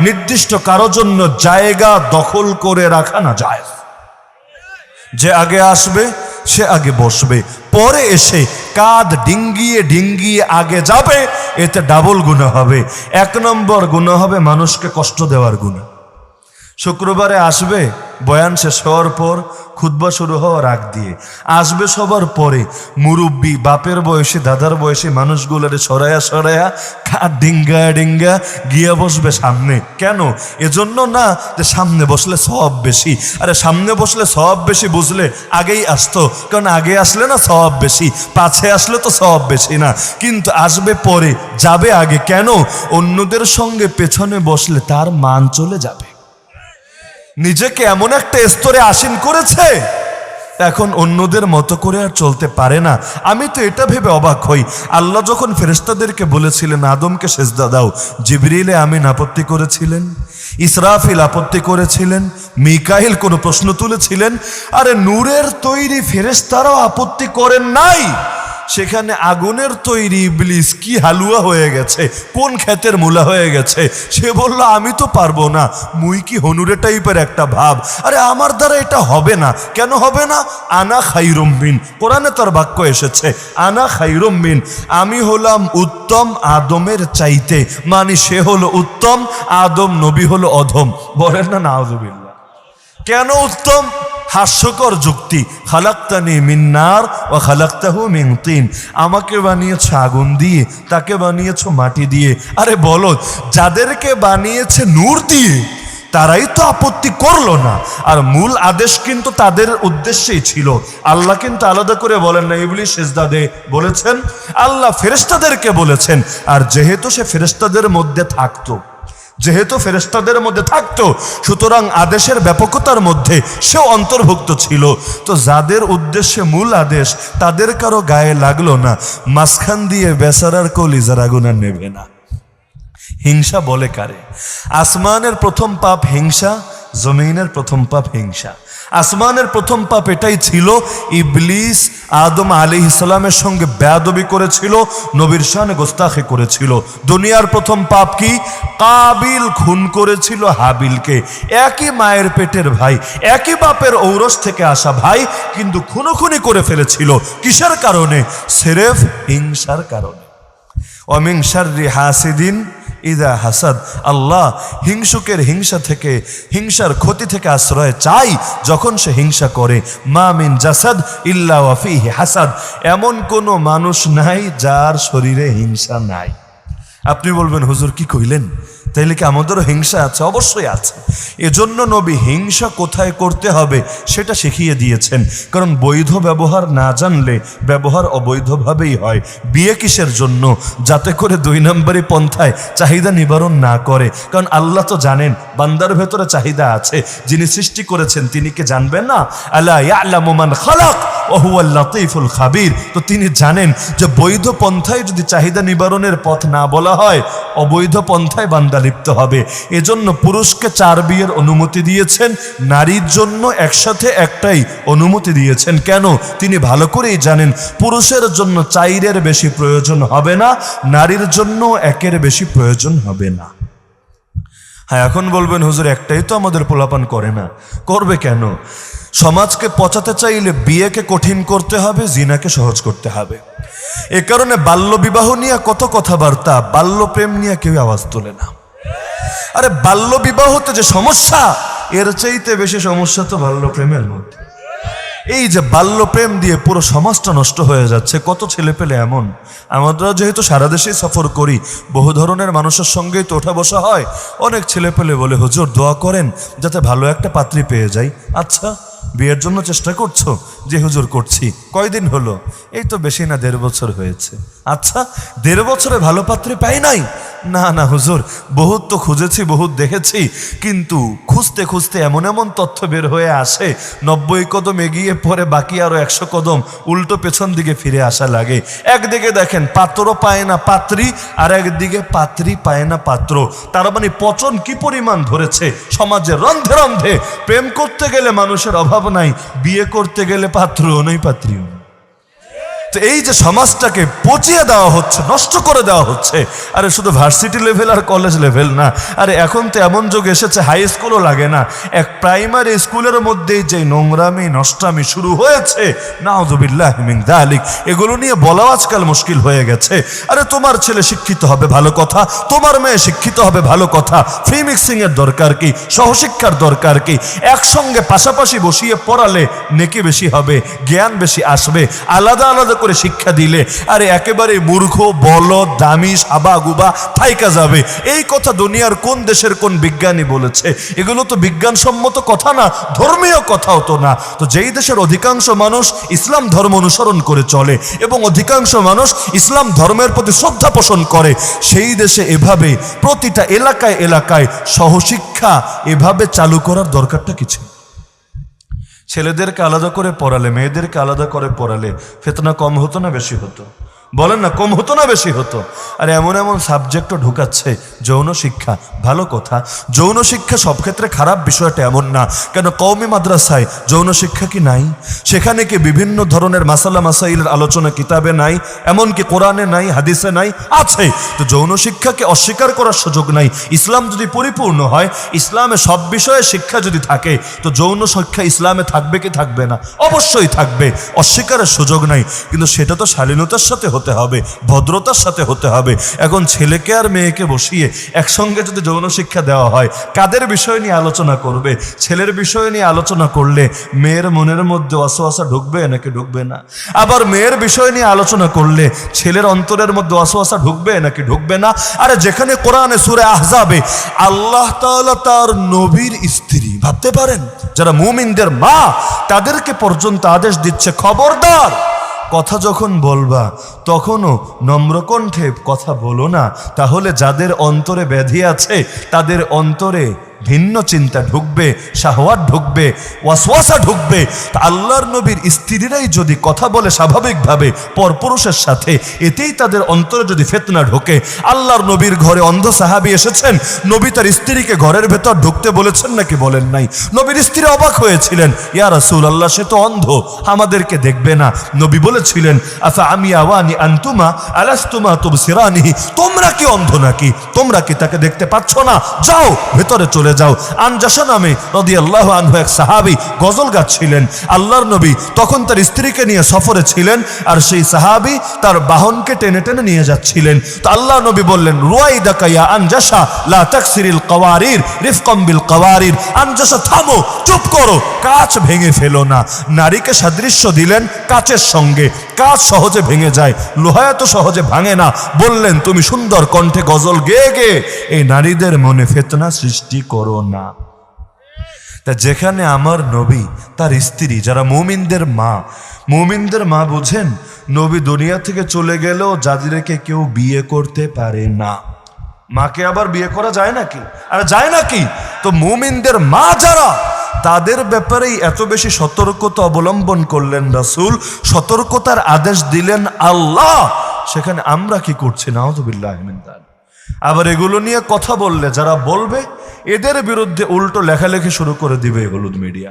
নির্দিষ্ট কারো জন্য জায়গা দখল করে রাখা না যায়। যে আগে আসবে সে আগে বসবে, পরে এসে কাঁধ ডিঙ্গিয়ে ডিঙ্গিয়ে আগে যাবে, এতে ডাবল গুনাহ হবে। 1 নম্বর গুনাহ হবে মানুষকে কষ্ট দেওয়ার গুনাহ। শুক্রবারে আসবে, বয়ান শেষ হওয়ার পর খুতবা শুরু হওয়ার আগ দিয়ে আসবে, সবার পরে মুরব্বী বাপের বয়সী দাদার বয়সী মানুষগুলোর সরায়া সরায়া কাঁধ ডিঙ্গা ডিঙ্গা গিয়ে বসবে সামনে। কেন? এজন্য না যে সামনে বসলে সওয়াব বেশি। আরে সামনে বসলে সওয়াব বেশি বুঝলে আগেই আসতো, কারণ আগে আসলে না সওয়াব বেশি, পাছে আসলে তো সওয়াব বেশি না। কিন্তু আসবে পরে, যাবে আগে। কেন? অন্যদের সঙ্গে পেছনে বসলে তার মান চলে যাবে। নিজেকে এমন একটা স্তরে আসীন করেছে, এখন অন্যদের মতো করে আর চলতে পারে না। আমি তো এটা ভেবে অবাক হই, আল্লাহ যখন ফেরেশতাদেরকে বলেছিলেন আদমকে সেজদা দাও, জিবরিল আমিন আপত্তি করেছিলেন, ইসরাফিল আপত্তি করেছিলেন, মিকাইল কোনো প্রশ্ন তুলেছিলেন, আরে নূরের তৈরি ফেরেশতারাও আপত্তি করেন নাই। সেখানে আগুনের তৈরি ইবলিস কি হালুয়া হয়ে গেছে, কোন ক্ষেতের মূলা হয়ে গেছে, সে বলল আমি তো পারবো না। মুই কি হনুরে টাইপের একটা ভাব, আরে আমার দ্বারা এটা হবে না। কেন হবে না? আনা খাইরুম মিন, কোরআনে তার বাক্য এসেছে, আনা খাইরুম মিন, আমি হলাম উত্তম আদমের চাইতে, মানে সে হলো উত্তম, আদম নবী হলো অধম। বলেন না নাউযুবিল্লাহ। কেন উত্তম? হাস্যকর যুক্তি, খালাক্তানি মিন নার ওয়া খালাক্তাহু মিন তিন, আমাকে বানিয়েছো আগুন দিয়ে, তাকে বানিয়েছো মাটি দিয়ে। আরে বলো, যাদেরকে বানিয়েছে নূর দিয়ে তারাই তো আপত্তি করলো না। আর মূল আদেশ কিন্তু তাদের উদ্দেশ্যেই ছিল। আল্লাহ কিন্তু আলাদা করে বলেন না ইবলিস সিজদা দে, বলেছেন আল্লাহ ফেরেশতাদেরকে বলেছেন। আর যেহেতু সে ফেরেশতাদের মধ্যে থাকতো, সুতরাং আদেশের ব্যাপকতার মধ্যে সেও অন্তর্ভুক্ত ছিল। তো যাদের উদ্দেশ্যে মূল আদেশ তাদের কারো গায়ে লাগলো না, মাঝখান দিয়ে বেচারার কলিজার আগুন আর নেবে না। হিংসা বলে কারে? আসমানের প্রথম পাপ হিংসা, জমিনের প্রথম পাপ হিংসা। আসমানের প্রথম পাপ এটাই ছিল, ইবলিস আদম আলাইহিস সালামের সঙ্গে বেয়াদবি করেছিল, নবীর শানে গোস্তাখি করেছিল। দুনিয়ার প্রথম পাপ কি? কাবিল খুন করেছিল হাবিলকে। একই মায়ের পেটের ভাই, একই বাপের ঔরস থেকে আসা ভাই, কিন্তু খুনোখুনি করে ফেলেছিল। কিসের কারণে? সিরেফ হিংসার কারণে। ওয়ামিন শাররি হাসিদিন ইদা হাসাদ, আল্লাহ হিংসুকের হিংসা থেকে, হিংসার ক্ষতি থেকে আশ্রয় চাই যখন সে হিংসা করে। মা মিন জাসাদ ইল্লা ওয়া ফীহি হাসাদ, এমন কোনো মানুষ নাই যার শরীরে হিংসা নাই। আপনি বলবেন হুজুর কি কইলেন, তাইলে কি আমাদেরও হিংসা আছে? অবশ্যই আছে। এজন্য নবী হিংসা কোথায় করতে হবে সেটা শিখিয়ে দিয়েছেন। কারণ বৈধ ব্যবহার না জানলে ব্যবহার অবৈধভাবেই হয়। বিয়ে কিসের জন্য? যাতে করে 2 নম্বরই পন্থায় চাহিদা নিবারণ না করে। কারণ আল্লাহ তো জানেন বান্দার ভেতরে চাহিদা আছে, যিনি সৃষ্টি করেছেন তিনি কি জানবেন না? আলা ইয়ালামু মান খালাক ওয়া হুয়াল লাতীফুল খাবীর। তো তিনি জানেন যে বৈধ পন্থায় যদি চাহিদা নিবারণের পথ না বলা হয়, অবৈধ পন্থায় বান্দা লিপ্ত হবে। এজন্য পুরুষকে 4 বিয়ের অনুমতি দিয়েছেন, নারীর জন্য একসাথে একটাই অনুমতি দিয়েছেন। কেন? তিনি ভালো করেই জানেন পুরুষের জন্য 4-এর বেশি প্রয়োজন হবে না, নারীর জন্য 1-এর বেশি প্রয়োজন হবে না। হ্যাঁ, এখন বলবেন হুজুর একটাই তো আমাদের পোলাপান করে না। করবে কেন? সমাজকে পচাতে চাইলে বিয়েকে কঠিন করতে হবে, জিনাকে সহজ করতে হবে। এ কারণে বাল্য বিবাহ নিয়ে কত কথাবার্তা, বাল্য প্রেম নিয়ে কেউ আওয়াজ তোলে না। আরে বাল্য বিবাহতে যে সমস্যা, এর চাইতে বেশি সমস্যা তো বাল্য প্রেমের মধ্যে। এই যে বাল্য প্রেম দিয়ে পুরো সমাজটা নষ্ট হয়ে যাচ্ছে। কত ছেলে পেলে এমন, আমরা যেহেতু সারা দেশেই সফর করি, বহু ধরনের মানুষের সঙ্গেই তো ওঠা বসা হয়। অনেক ছেলে পেলে বলে হুজুর দোয়া করেন যাতে ভালো একটা পাত্রী পেয়ে যাই। আচ্ছা, বিয়ের জন্য চেষ্টা করছো? যে হুজুর করছি। কয়দিন হলো? এই তো বেশি না 1.5 বছর হয়েছে। আচ্ছা, 1.5 বছরে ভালো পাত্রী পাই নাই? না না হুজুর, বহুত তো খুঁজেছি, বহুত দেখেছি, কিন্তু খুঁজতে খুঁজতে এমন এমন তথ্য বের হয়ে আসে, 90 কদম এগিয়ে পরে বাকি আরো 100 কদম উল্টো পেছন দিকে ফিরে আসা লাগে। একদিকে দেখেন পাত্র পায় না পাত্রী, আর একদিকে পাত্রী পায় না পাত্র। তার মানে পচন কি পরিমাণ ধরেছে সমাজে রন্ধে রন্ধে। প্রেম করতে গেলে মানুষের অভাব নাই, বিয়ে করতে গেলে পাত্রও নেই পাত্রীও নেই। তো এই যে সমাজটাকে পচিয়ে দেওয়া হচ্ছে, নষ্ট করে দেওয়া হচ্ছে, আরে শুধু ভার্সিটি লেভেল আর কলেজ লেভেল না, আরে এখন তো এমন যুগ এসেছে হাই স্কুলও লাগে না, এক প্রাইমারি স্কুলের মধ্যেই যে নোংরামি নষ্টামি শুরু হয়েছে, নাউযুবিল্লাহি মিন যালিক, এগুলো নিয়ে বলাও আজকাল মুশকিল হয়ে গেছে। আরে তোমার ছেলে শিক্ষিত হবে ভালো কথা, তোমার মেয়ে শিক্ষিত হবে ভালো কথা, ফ্রি মিক্সিং এর দরকার কি, সহশিক্ষার দরকার কি? একসঙ্গে পাশাপাশি বসিয়ে পড়ালে নেকি বেশি হবে, জ্ঞান বেশি আসবে। আলাদা আলাদা করে শিক্ষা দিলে আরে একেবারে মূর্খ বলদ দামি সাবা গুবা থাইকা যাবে। এই কথা দুনিয়ার কোন দেশের কোন বিজ্ঞানী বলেছে? এগুলো তো বিজ্ঞানসম্মত কথা না, ধর্মীয় কথাও তো না। তো যেই দেশের অধিকাংশ মানুষ ইসলাম ধর্ম অনুসরণ করে চলে এবং অধিকাংশ মানুষ ইসলাম ধর্মের প্রতি শ্রদ্ধা পোষণ করে, সেই দেশে এভাবে প্রতিটা এলাকায় এলাকায় সহশিক্ষা এভাবে চালু করার দরকারটা কিছু। ছেলেদেরকে আলাদা করে পড়ালে, মেয়েদেরকে আলাদা করে পড়ালে ফিতনা কম হতো না বেশি হতো? বলেন না, কম হতো না বেশি হতো? আর এমন এমন সাবজেক্টও ঢুকাচ্ছে, যৌন শিক্ষা, ভালো কথা, যৌন শিক্ষা সব ক্ষেত্রে খারাপ বিষয়টা এমন না। কেন কওমি মাদ্রাসায় যৌন শিক্ষা কি নাই? সেখানে কি বিভিন্ন ধরনের মাসালা মাসাইলের আলোচনা কিতাবে নাই? এমনকি কোরআনে নাই, হাদিসে নাই? আছে। তো যৌন শিক্ষাকে অস্বীকার করার সুযোগ নাই। ইসলাম যদি পরিপূর্ণ হয়, ইসলামে সব বিষয়ে শিক্ষা যদি থাকে, তো যৌন শিক্ষা ইসলামে থাকবে কি থাকবে না? অবশ্যই থাকবে, অস্বীকারের সুযোগ নাই। কিন্তু সেটা তো শালীনতার সাথে হতে হবে, ভদ্রতার সাথে হতে হবে। এখন ছেলেকে আর মেয়েকে বসিয়ে একসঙ্গে যদি যৌন শিক্ষা দেওয়া হয়, কাদের বিষয় নিয়ে আলোচনা করবে? ছেলের বিষয় নিয়ে আলোচনা করলে মেয়ের মনের মধ্যে ওয়াসওয়াসা ঢুকবে নাকি ঢুকবে না? আবার মেয়ের বিষয় নিয়ে আলোচনা করলে ছেলের অন্তরের মধ্যে ওয়াসওয়াসা ঢুকবে নাকি ঢুকবে না? আরে যেখানে কোরআনে সূরা আহজাবে আল্লাহ তাআলা তার নবীর স্ত্রী, ভাবতে পারেন, যারা মুমিনদের মা, তাদেরকে পর্যন্ত আদেশ দিচ্ছে, খবরদার কথা যখন বলবা তখনও নম্রকণ্ঠে কথা বলো না, তাহলে যাদের অন্তরে ব্যাধি আছে তাদের অন্তরে ভিন্ন চিন্তা ঢুকবে, শাহওয়াত ঢুকবে, ওয়াসওয়াসা ঢুকবে। তা আল্লাহর নবীর স্ত্রীরাই যদি কথা বলে স্বাভাবিকভাবে পরপুরুষের সাথে, এতেই তাদের অন্তরে যদি ফিতনা ঢোকে। আল্লাহর নবীর ঘরে অন্ধ সাহাবী এসেছেন, নবী তার স্ত্রীকে ঘরের ভেতর ঢুকতে বলেছেন নাকি বলেন নাই? নবীর স্ত্রী অবাক হয়েছিলেন, ইয়া রাসূলুল্লাহ, সে তো অন্ধ, আমাদেরকে দেখবে না। নবী বলেছিলেন, আফা আমি আওয়ানি আনতুমা আলাস্তুমা তুবসিরানিহি, তোমরা কি অন্ধ নাকি? তোমরা কি তাকে দেখতে পাচ্ছ না? যাও ভেতরে চলে যাও। আনজাশা নামে রাদিয়াল্লাহু আনহু এক সাহাবী গজল গাচ্ছিলেন। আল্লাহর নবী তখন তার স্ত্রীকে নিয়ে সফরে ছিলেন, আর সেই সাহাবী তার বাহনকে টেনে টেনে নিয়ে যাচ্ছিলেন। তো আল্লাহ নবী বললেন, রুয়াইদাকা ইয়া আনজাশা লা তাকসিরিল কওয়ারির রিফকাম বিল কওয়ারির। আনজাশা, থামো, চুপ করো, কাঁচ ভেঙে ফেলো না। নারীকে সাদৃশ্য দিলেন কাচের সঙ্গে, কাঁচ সহজে ভেঙে যায়, লোহা এত সহজে ভাঙে না। বললেন, তুমি সুন্দর কণ্ঠে গজল গেয়ে গেয়ে এই নারীদের মনে ফিতনা সৃষ্টি করো না। তা যেখানে আমার নবী, তার স্ত্রী, যারা মুমিনদের মা, মুমিনদের মা বুঝেন, নবী দুনিয়া থেকে চলে গেলেও যাদেরকে কেউ বিয়ে করতে পারে না, মাকে আবার বিয়ে করা যায় নাকি? আর যায় নাকি? তো মুমিনদের মা যারা, তাদের ব্যাপারেই এত বেশি সতর্কতা অবলম্বন করলেন রাসূল, সতর্কতার আদেশ দিলেন আল্লাহ। সেখানে আমরা কি করছি? নাউযুবিল্লাহি মিন যালিক। আবার এগুলো নিয়ে কথা বললে যারা বলবে, এদের বিরুদ্ধে উল্টো লেখালেখি শুরু করে দিবে হলুদ মিডিয়া।